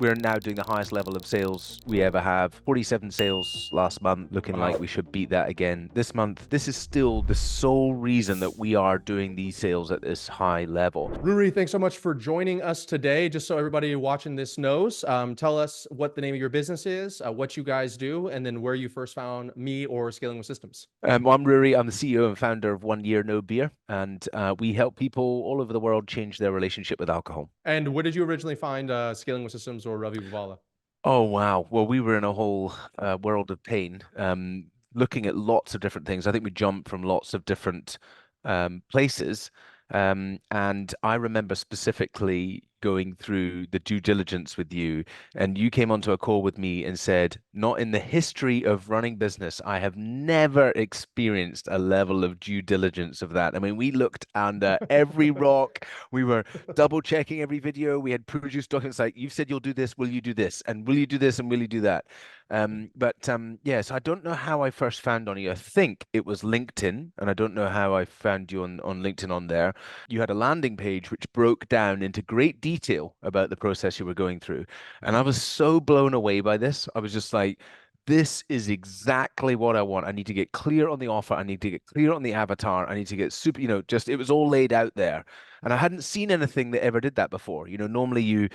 We're now doing the highest level of sales we ever have. 47 sales last month, looking like Wow. we should beat that again this month. This is still the sole reason that we are doing these sales at this high level. Ruri, thanks so much for joining us today. Just so everybody watching this knows, tell us what the name of your business is, what you guys do, and then where you first found me or Scaling with Systems. Well, I'm Rory. I'm the CEO and founder of One Year No Beer, and we help people all over the world change their relationship with alcohol. And where did you originally find Scaling with Systems or Ravi Abuvala? Oh, wow. Well, we were in a whole world of pain, looking at lots of different things. I think we jumped from lots of different places. And I remember specifically going through the due diligence with you, and you came onto a call with me and said, not in the history of running business, I have never experienced a level of due diligence of that. I mean, we looked under every rock. We were double checking every video. We had produced documents like, you've said you'll do this, will you do this? And will you do this and will you do that? Yes, I don't know how I first found on you. I think it was LinkedIn, and I don't know how I found you on LinkedIn on there. You had a landing page which broke down into great detail about the process you were going through. And I was so blown away by this. I was just like, this is exactly what I want. I need to get clear on the offer. I need to get clear on the avatar. I need to get super, just it was all laid out there. And I hadn't seen anything that ever did that before. Normally you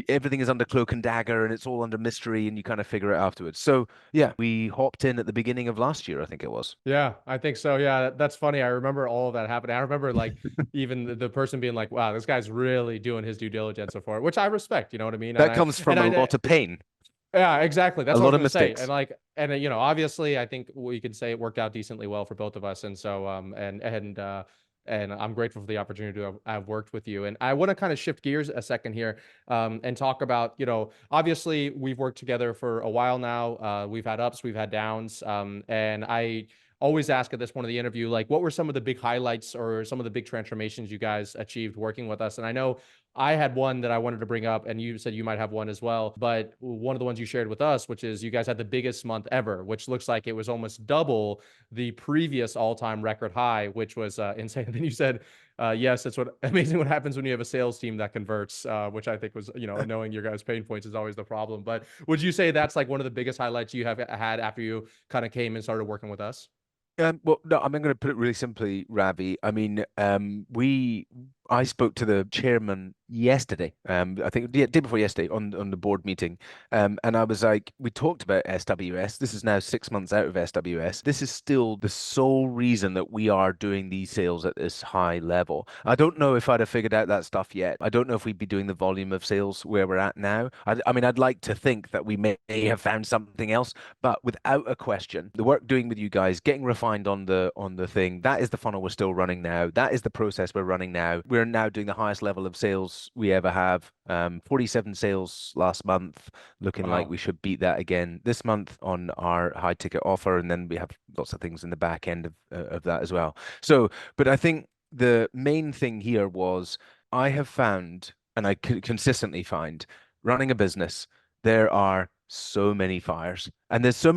everything is under cloak and dagger and it's all under mystery and you kind of figure it afterwards. So yeah, we hopped in at the beginning of last year, I think it was. Yeah, I think so. Yeah, that's funny. I remember all of that happening. I remember like even the person being like, "Wow, this guy's really doing his due diligence so far," which I respect. You know what I mean? That comes from a lot of pain, Yeah, exactly. a That's what I lot was of going to say. And mistakes. like, and obviously, I think we can say it worked out decently well for both of us. And so, and I'm grateful for the opportunity to have worked with you. And I want to kind of shift gears a second here, and talk about, obviously we've worked together for a while now. We've had ups, we've had downs, and I always ask at this point of the interview, like, what were some of the big highlights or some of the big transformations you guys achieved working with us? And I know I had one that I wanted to bring up, and you said you might have one as well. But one of the ones you shared with us, which is you guys had the biggest month ever, which looks like it was almost double the previous all-time record high, which was insane. And then you said, yes, it's amazing what happens when you have a sales team that converts, which I think was, knowing your guys' pain points is always the problem. But would you say that's like one of the biggest highlights you have had after you kind of came and started working with us? Well, no, I'm going to put it really simply, Ravi. I mean, I spoke to the chairman yesterday. I think the day before yesterday on the board meeting. And I was like, we talked about SWS. This is now 6 months out of SWS. This is still the sole reason that we are doing these sales at this high level. I don't know if I'd have figured out that stuff yet. I don't know if we'd be doing the volume of sales where we're at now. I mean, I'd like to think that we may have found something else, but without a question, the work doing with you guys, getting refined on the thing, that is the funnel we're still running now. That is the process we're running now. We're now doing the highest level of sales we ever have. 47 sales last month, looking like Wow. we should beat that again this month on our high ticket offer, and then we have lots of things in the back end of that as well. So, but I think the main thing here was I have found, and I consistently find, running a business, there are so many fires and there's so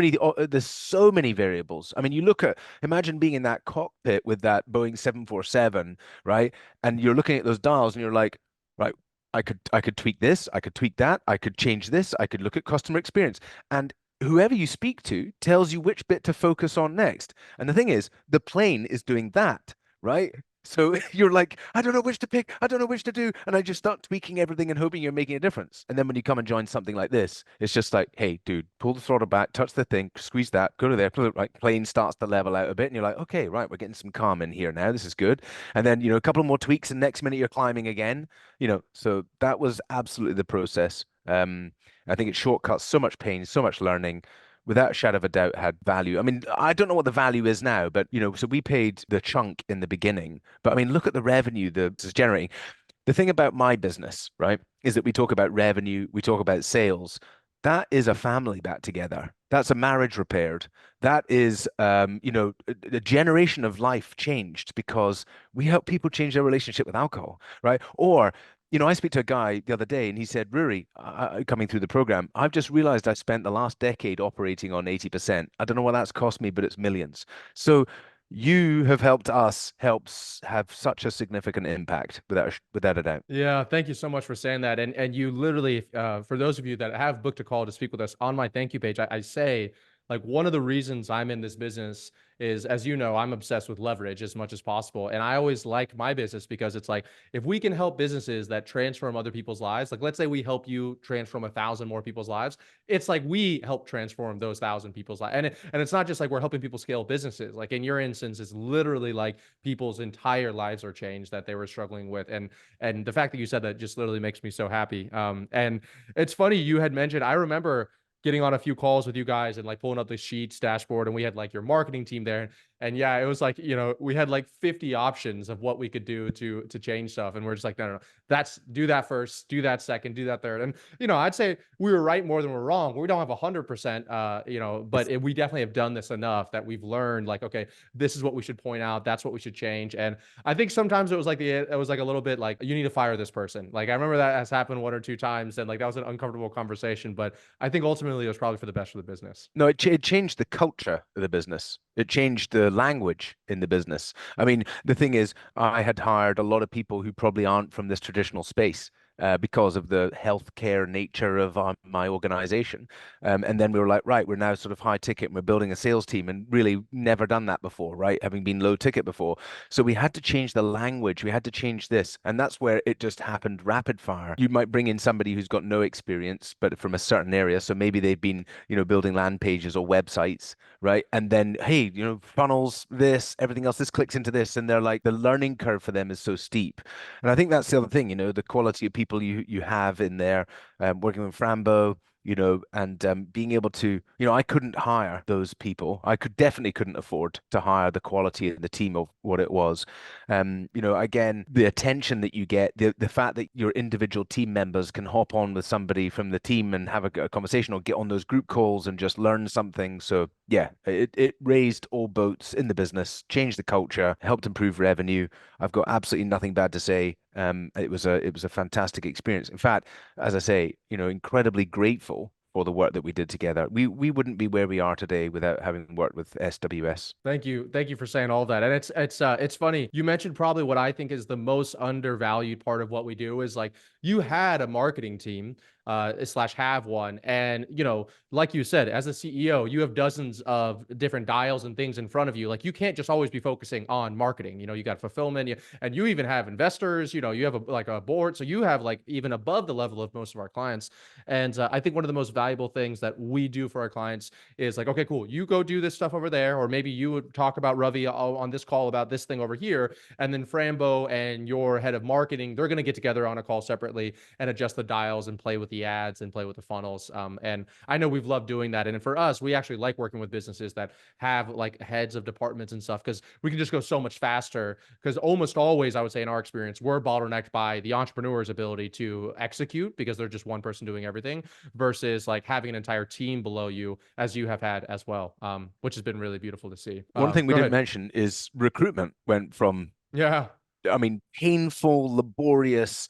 many variables. I mean, you look at, imagine being in that cockpit with that Boeing 747, right? And you're looking at those dials and you're like, right, I could tweak this, I could tweak that, I could change this, I could look at customer experience. And whoever you speak to tells you which bit to focus on next. And the thing is, the plane is doing that, right? So you're like, I don't know which to pick. I don't know which to do. And I just start tweaking everything and hoping you're making a difference. And then when you come and join something like this, it's just like, hey, dude, pull the throttle back, touch the thing, squeeze that, go to there, pull it right, plane starts to level out a bit. And you're like, okay, right, we're getting some calm in here now. This is good. And then, a couple more tweaks, and next minute you're climbing again. So that was absolutely the process. I think it shortcuts so much pain, so much learning, without a shadow of a doubt had value. I mean, I don't know what the value is now, but so we paid the chunk in the beginning. But I mean, look at the revenue that is generating. The thing about my business, right, is that we talk about revenue, we talk about sales. That is a family back together. That's a marriage repaired. That is, a generation of life changed because we help people change their relationship with alcohol, right? Or I speak to a guy the other day and he said, Ruri, coming through the program, I've just realized I spent the last decade operating on 80%. I don't know what that's cost me, but it's millions. So You have helped us helps have such a significant impact without a doubt. Yeah, thank you so much for saying that. And you literally, for those of you that have booked a call to speak with us on my thank you page, I say like one of the reasons I'm in this business is, as you know, I'm obsessed with leverage as much as possible. And I always like my business because it's like if we can help businesses that transform other people's lives, like let's say we help you transform 1,000 more people's lives, it's like we help transform those 1,000 people's lives. And it's not just like we're helping people scale businesses. Like in your instance, it's literally like people's entire lives are changed that they were struggling with. And the fact that you said that just literally makes me so happy. And it's funny you had mentioned. I remember getting on a few calls with you guys and like pulling up the sheets dashboard, and we had like your marketing team there. And yeah, it was like, we had like 50 options of what we could do to change stuff, and we're just like, no, no, no, that's do that first, do that second, do that third. And I'd say we were right more than we're wrong. We don't have 100%, but we definitely have done this enough that we've learned like, okay, this is what we should point out, that's what we should change. And I think sometimes it was like a little bit like you need to fire this person. Like I remember that has happened one or two times, and like that was an uncomfortable conversation. But I think ultimately it was probably for the best for the business. No, it changed the culture of the business. It changed the language in the business. I mean, the thing is, I had hired a lot of people who probably aren't from this traditional space. Because of the healthcare nature of my organization. And then we were like, right, we're now sort of high ticket and we're building a sales team and really never done that before, right? Having been low ticket before. So we had to change the language. We had to change this. And that's where it just happened rapid fire. You might bring in somebody who's got no experience, but from a certain area. So maybe they've been, building land pages or websites, right? And then, hey, funnels, this, everything else, this clicks into this. And they're like, the learning curve for them is so steep. And I think that's the other thing, the quality of people you have in there, working with Frambo, and being able to, I couldn't hire those people. I definitely couldn't afford to hire the quality of the team of what it was. Again, the attention that you get, the fact that your individual team members can hop on with somebody from the team and have a conversation or get on those group calls and just learn something. So yeah, it raised all boats in the business, changed the culture, helped improve revenue. I've got absolutely nothing bad to say. It was a fantastic experience. In fact, as I say, incredibly grateful for the work that we did together. We wouldn't be where we are today without having worked with SWS. Thank you for saying all that. And it's funny. You mentioned probably what I think is the most undervalued part of what we do is like you had a marketing team, slash have one, and like you said, as a CEO, you have dozens of different dials and things in front of you. Like you can't just always be focusing on marketing. You got fulfillment, and you even have investors. You have like a board, so you have like even above the level of most of our clients. And I think one of the most valuable things that we do for our clients is like, okay, cool, you go do this stuff over there, or maybe you would talk about Ravi on this call about this thing over here, and then Frambo and your head of marketing, they're going to get together on a call separately and adjust the dials and play with the ads and play with the funnels. And I know we've loved doing that. And for us, we actually like working with businesses that have like heads of departments and stuff because we can just go so much faster. Because almost always, I would say in our experience, we're bottlenecked by the entrepreneur's ability to execute because they're just one person doing everything versus like having an entire team below you as you have had as well, which has been really beautiful to see. One thing we Go didn't ahead. mention is recruitment went from, Yeah. I mean, painful, laborious,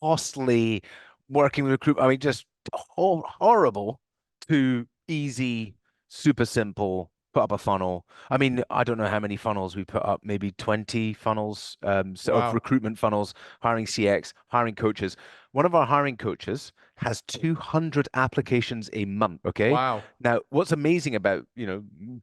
costly working with recruit. I mean, just horrible to easy, super simple. Put up a funnel. I mean, I don't know how many funnels we put up. Maybe 20 funnels of Wow. recruitment funnels, hiring CX, hiring coaches. One of our hiring coaches has 200 applications a month. Okay. Wow. Now, what's amazing about,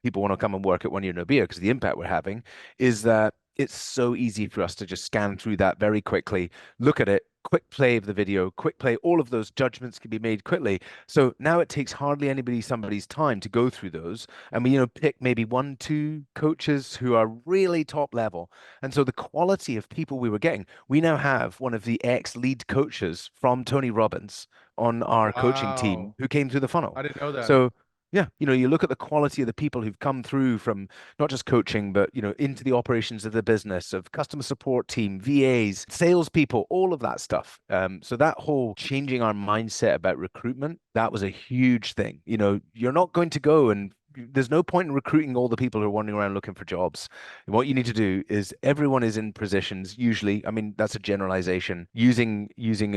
people want to come and work at 1 Year No Beer because the impact we're having is that it's so easy for us to just scan through that very quickly, look at it, quick play of the video, quick play, all of those judgments can be made quickly. So now it takes hardly somebody's time to go through those. And we, pick maybe one, two coaches who are really top level. And so the quality of people we were getting, we now have one of the ex-lead coaches from Tony Robbins on our coaching team Wow. who came through the I funnel. didn't know that. So yeah, you look at the quality of the people who've come through from not just coaching, but into the operations of the business, of customer support team, VAs, salespeople, all of that stuff. So that whole changing our mindset about recruitment, that was a huge thing. You're not going to go and there's no point in recruiting all the people who are wandering around looking for jobs. What you need to do is everyone is in positions, usually, I mean, that's a generalization, using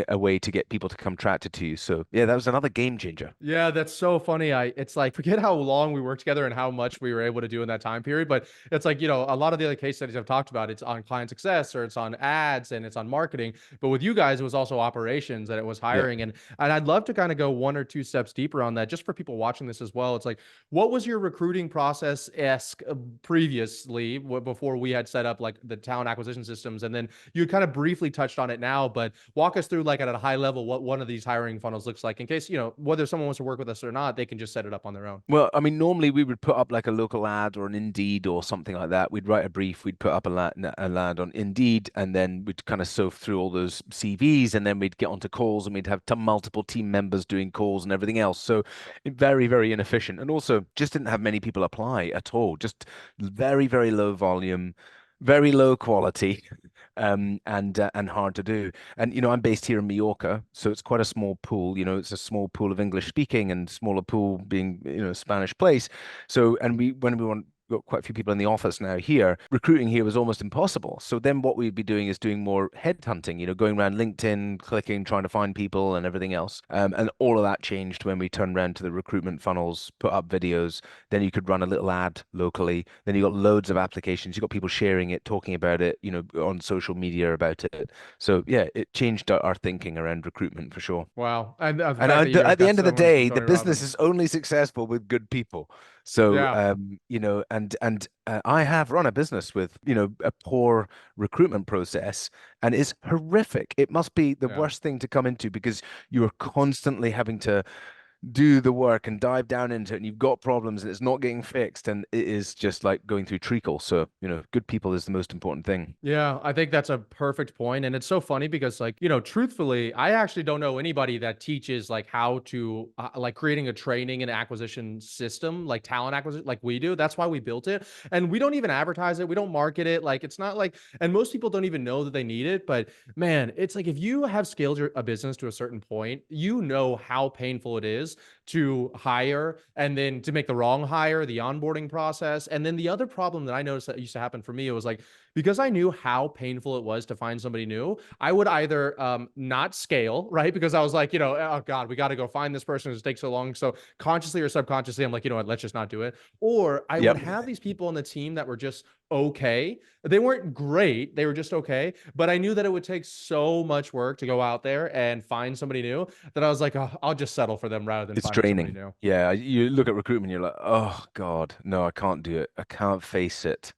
a way to get people to come attracted to you. So yeah, that was another game changer. Yeah, that's so funny. It's like forget how long we worked together and how much we were able to do in that time period. But it's like, a lot of the other case studies I've talked about, it's on client success or it's on ads and it's on marketing. But with you guys, it was also operations and it was Yeah. hiring. And I'd love to kind of go one or two steps deeper on that, just for people watching this as well. It's like, what was your recruiting process esque previously before we had set up like the talent acquisition systems? And then you kind of briefly touched on it now, but walk us through like at a high level what one of these hiring funnels looks like in case, whether someone wants to work with us or not, they can just set it up on their own. Well, I mean, normally we would put up like a local ad or an Indeed or something like that. We'd write a brief, we'd put up a lad on Indeed, and then we'd kind of sift through all those CVs, and then we'd get onto calls, and we'd have multiple team members doing calls and everything else. So very, very inefficient, and also just didn't have many people apply at all. Just very, very low volume, very low quality. And hard to do. And I'm based here in Mallorca, so it's quite a small pool. It's a small pool of English speaking and smaller pool being Spanish place. So and we when we want got quite a few people in the office now here. Recruiting here was almost impossible. So then what we'd be doing is doing more headhunting, going around LinkedIn, clicking, trying to find people and everything else. And all of that changed when we turned around to the recruitment funnels, put up videos. Then you could run a little ad locally. Then you got loads of applications. You got people sharing it, talking about it, on social media about it. So yeah, it changed our thinking around recruitment for sure. Wow. And the And fact that you guys at the got end of the someone from day, the Tony business Robbins. is only successful with good people. So, Yeah. I have run a business with, a poor recruitment process, and it's horrific. It must be the Yeah. worst thing to come into because you are constantly having to do the work and dive down into it, and you've got problems and it's not getting fixed, and it is just like going through treacle. So, good people is the most important thing. Yeah, I think that's a perfect point. And it's so funny because, like, truthfully, I actually don't know anybody that teaches like how to like creating a training and acquisition system, like talent acquisition, like we do. That's why we built it. And we don't even advertise it. We don't market it. Like, it's not like, and most people don't even know that they need it. But man, it's like if you have scaled a business to a certain point, you know how painful it is to hire and then to make the wrong hire, the onboarding process. And then the other problem that I noticed that used to happen for me, it was like, because I knew how painful it was to find somebody new, I would either not scale, right? Because I was like, oh God, we got to go find this person who's takes so long. So consciously or subconsciously, I'm like, you know what, let's just not do it. Or I would Yep. have these people on the team that were just okay. They weren't great, they were just okay. But I knew that it would take so much work to go out there and find somebody new that I was like, oh, I'll just settle for them rather than It's finding somebody draining. new. Yeah, you look at recruitment, you're like, oh God, no, I can't do it. I can't face it.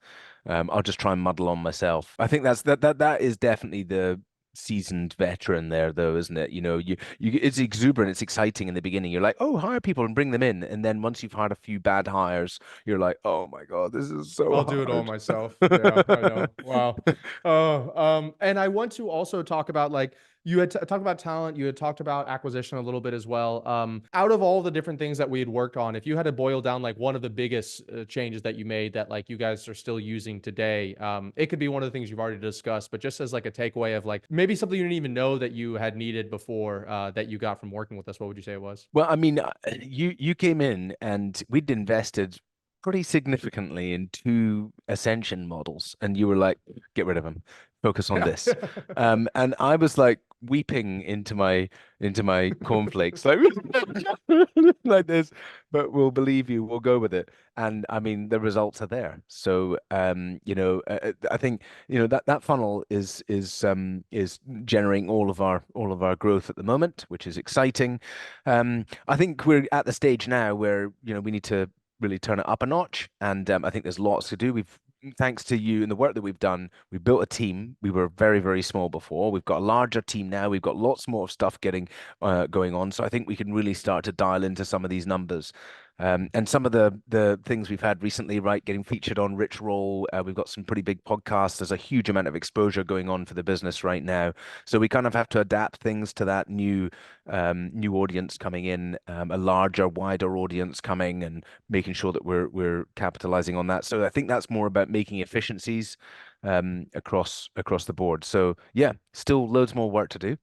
I'll just try and muddle on myself. I think that is definitely the seasoned veteran there, though, isn't it? It's exuberant, it's exciting in the beginning. You're like, oh, hire people and bring them in, and then once you've hired a few bad hires, you're like, oh my God, this is so I'll do it all hard. myself. Yeah, I know. Wow. And I want to also talk about like you had talked about talent, you had talked about acquisition a little bit as well. Out of all the different things that we had worked on, if you had to boil down like one of the biggest changes that you made that like you guys are still using today, it could be one of the things you've already discussed, but just as like a takeaway of like maybe something you didn't even know that you had needed before that you got from working with us, what would you say it was? Well, I mean, you came in and we'd invested pretty significantly in two ascension models, and you were like, "Get rid of them, focus on Yeah. this." And I was like weeping into my cornflakes, like like this. But we'll believe you. We'll go with it. And I mean, the results are there. So, I think that funnel is generating all of our growth at the moment, which is exciting. I think we're at the stage now where, we need to really turn it up a notch. And I think there's lots to do. Thanks to you and the work that we've done, we built a team. We were very, very small before. We've got a larger team now. We've got lots more stuff going on. So I think we can really start to dial into some of these numbers. And some of the things we've had recently, right, getting featured on Rich Roll. We've got some pretty big podcasts. There's a huge amount of exposure going on for the business right now. So we kind of have to adapt things to that new audience coming in, a larger, wider audience coming, and making sure that we're capitalizing on that. So I think that's more about making efficiencies across the board. So yeah, still loads more work to do.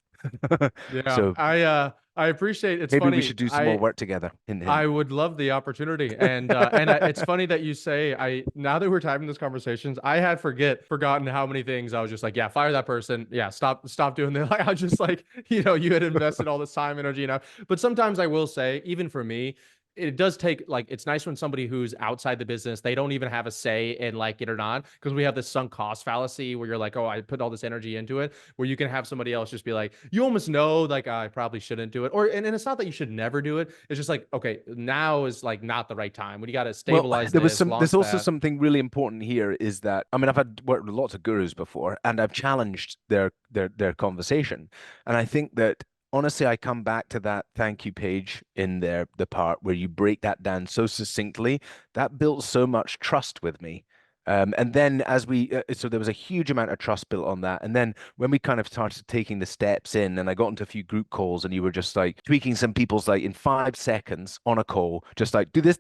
Yeah, So I I appreciate it's Maybe we funny. should do some more work together. Hint, hint. I would love the opportunity. It's funny that you say I now that we're having these conversations, I had forgotten how many things I was just like, yeah, fire that person. Yeah, stop doing that. Like I was just like, you had invested all this time, energy, But sometimes I will say, even for me, it does take like it's nice when somebody who's outside the business, they don't even have a say in like it or not, because we have this sunk cost fallacy where you're like, oh, I put all this energy into it, where you can have somebody else just be like, you almost know like I probably shouldn't do it, and it's not that you should never do it, it's just like, okay, now is like not the right time when you got to Well, stabilize there was this, some, there's launch also that. something really important here is that, I mean, I've had worked with lots of gurus before and I've challenged their conversation. And I think that honestly, I come back to that thank you page in there, the part where you break that down so succinctly, that built so much trust with me. And then so there was a huge amount of trust built on that. And then when we kind of started taking the steps in and I got into a few group calls and you were just like tweaking some people's like in 5 seconds on a call, just like do this,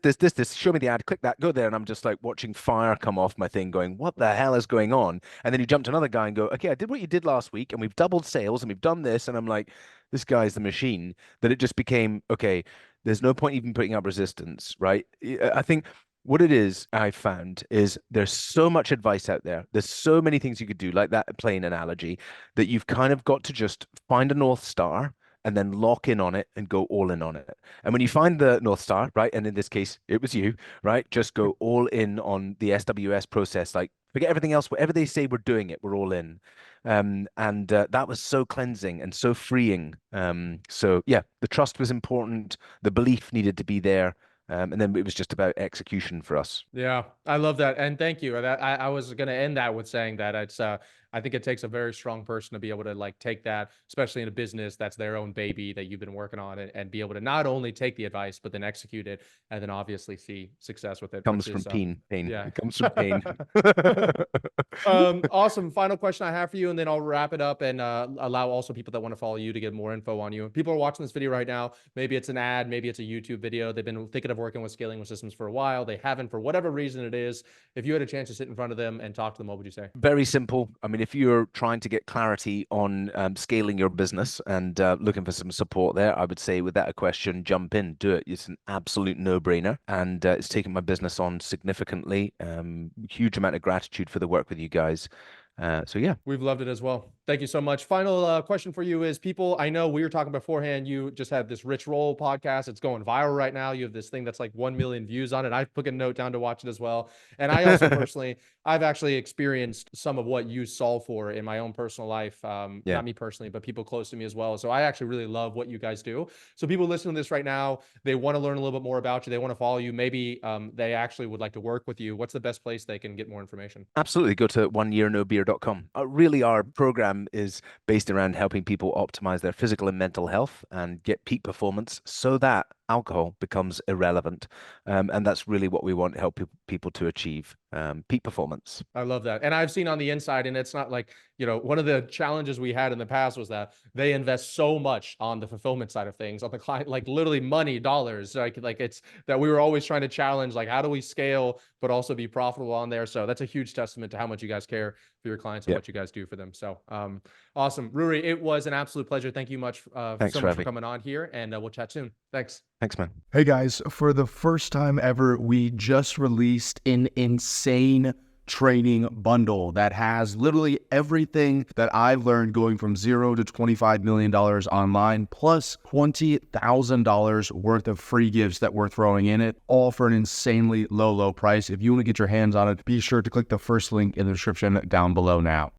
show me the ad, click that, go there. And I'm just like watching fire come off my thing going, what the hell is going on? And then you jump to another guy and go, okay, I did what you did last week and we've doubled sales and we've done this. And I'm like, this guy's the machine that it just became, okay, there's no point even putting up resistance, right? I think what it is I found is there's so much advice out there. There's so many things you could do, like that Playe Analogy, that you've kind of got to just find a North Star and then lock in on it and go all in on it. And when you find the North Star, right, and in this case, it was you, right, just go all in on the SWS process. Like, forget everything else. Whatever they say, we're doing it. We're all in. And that was so cleansing and so freeing. So yeah, the trust was important. The belief needed to be there. And then it was just about execution for us. Yeah, I love that, and thank you. I was going to end that with saying that I think it takes a very strong person to be able to like take that, especially in a business that's their own baby that you've been working on, and be able to not only take the advice but then execute it, and then obviously see success with it, Comes which from is pain. yeah. It comes from pain. Awesome. Final question I have for you, and then I'll wrap it up and allow also people that want to follow you to get more info on you. People are watching this video right now. Maybe it's an ad, maybe it's a YouTube video. They've been thinking of working with scaling with systems for a while. They haven't for whatever reason it is. If you had a chance to sit in front of them and talk to them, what would you say? Very simple. I mean, if you're trying to get clarity on scaling your business and looking for some support there, I would say without a question, jump in, do it. It's an absolute no-brainer, and it's taken my business on significantly. Huge amount of gratitude for the work with you guys. So yeah. We've loved it as well. Thank you so much. Final question for you is people, I know we were talking beforehand, you just had this Rich Roll podcast. It's going viral right now. You have this thing that's like 1 million views on it. I put a note down to watch it as well. And I also personally, I've actually experienced some of what you solve for in my own personal life. Yeah. Not me personally, but people close to me as well. So I actually really love what you guys do. So people listening to this right now, they want to learn a little bit more about you. They want to follow you. Maybe they actually would like to work with you. What's the best place they can get more information? Absolutely. Go to oneyearnobeer.com. Really, our program is based around helping people optimize their physical and mental health and get peak performance so that alcohol becomes irrelevant. And that's really what we want to help people to achieve, peak performance. I love that. And I've seen on the inside, and it's not like, one of the challenges we had in the past was that they invest so much on the fulfillment side of things, on the client, like literally money, dollars. Like it's that we were always trying to challenge, like, how do we scale, but also be profitable on there? So that's a huge testament to how much you guys care for your clients and Yeah. what you guys do for them. So awesome. Ruri, it was an absolute pleasure. Thank you much Thanks, so much for Ravi. coming on here, and we'll chat soon. Thanks. Thanks, man. Hey guys, for the first time ever, we just released an insane training bundle that has literally everything that I've learned going from $0 to $25 million online, plus $20,000 worth of free gifts that we're throwing in it, all for an insanely low price. If you want to get your hands on it, be sure to click the first link in the description down below now.